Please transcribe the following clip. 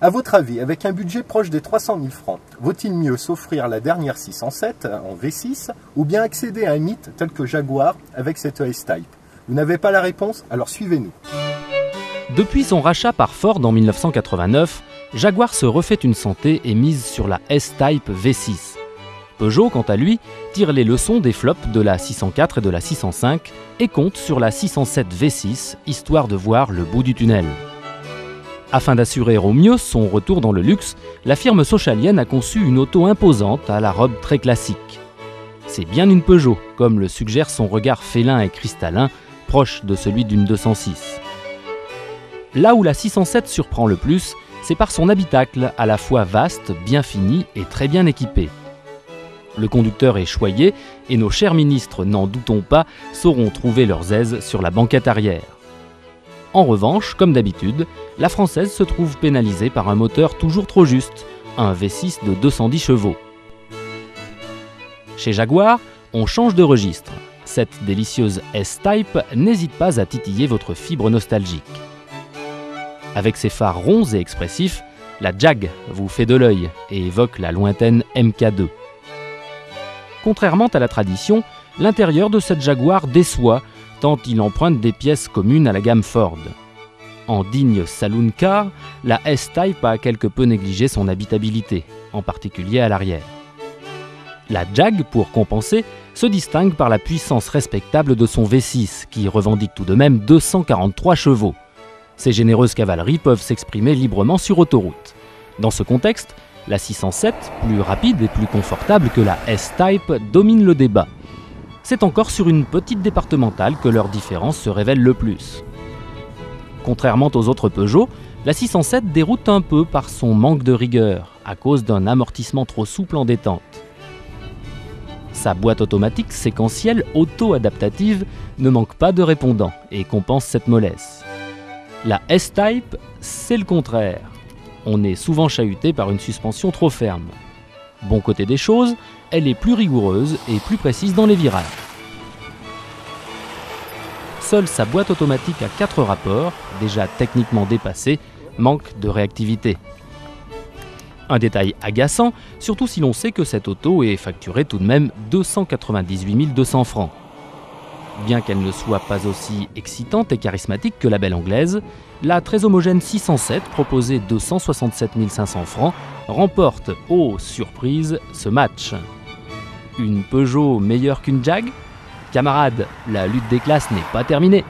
À votre avis, avec un budget proche des 300 000 francs, vaut-il mieux s'offrir la dernière 607 en V6 ou bien accéder à un mythe tel que Jaguar avec cette S-Type? Vous n'avez pas la réponse? Alors suivez-nous. Depuis son rachat par Ford en 1989, Jaguar se refait une santé et mise sur la S-Type V6. Peugeot, quant à lui, tire les leçons des flops de la 604 et de la 605 et compte sur la 607 V6, histoire de voir le bout du tunnel. Afin d'assurer au mieux son retour dans le luxe, la firme sochalienne a conçu une auto imposante à la robe très classique. C'est bien une Peugeot, comme le suggère son regard félin et cristallin, proche de celui d'une 206. Là où la 607 surprend le plus, c'est par son habitacle à la fois vaste, bien fini et très bien équipé. Le conducteur est choyé et nos chers ministres, n'en doutons pas, sauront trouver leurs aises sur la banquette arrière. En revanche, comme d'habitude, la française se trouve pénalisée par un moteur toujours trop juste, un V6 de 210 chevaux. Chez Jaguar, on change de registre. Cette délicieuse S-Type n'hésite pas à titiller votre fibre nostalgique. Avec ses phares ronds et expressifs, la Jag vous fait de l'œil et évoque la lointaine MK2. Contrairement à la tradition, l'intérieur de cette Jaguar déçoit, tant il emprunte des pièces communes à la gamme Ford. En digne saloon car, la S-Type a quelque peu négligé son habitabilité, en particulier à l'arrière. La Jag, pour compenser, se distingue par la puissance respectable de son V6, qui revendique tout de même 243 chevaux. Ces généreuses cavaleries peuvent s'exprimer librement sur autoroute. Dans ce contexte, la 607, plus rapide et plus confortable que la S-Type, domine le débat. C'est encore sur une petite départementale que leur différence se révèle le plus. Contrairement aux autres Peugeot, la 607 déroute un peu par son manque de rigueur, à cause d'un amortissement trop souple en détente. Sa boîte automatique séquentielle auto-adaptative ne manque pas de répondant et compense cette mollesse. La S-Type, c'est le contraire. On est souvent chahuté par une suspension trop ferme. Bon côté des choses, elle est plus rigoureuse et plus précise dans les virages. Seule sa boîte automatique à 4 rapports, déjà techniquement dépassée, manque de réactivité. Un détail agaçant, surtout si l'on sait que cette auto est facturée tout de même 298 200 francs. Bien qu'elle ne soit pas aussi excitante et charismatique que la belle anglaise, la très homogène 607, proposée 267 500 francs, remporte, oh surprise, ce match. Une Peugeot meilleure qu'une Jag? Camarades, la lutte des classes n'est pas terminée.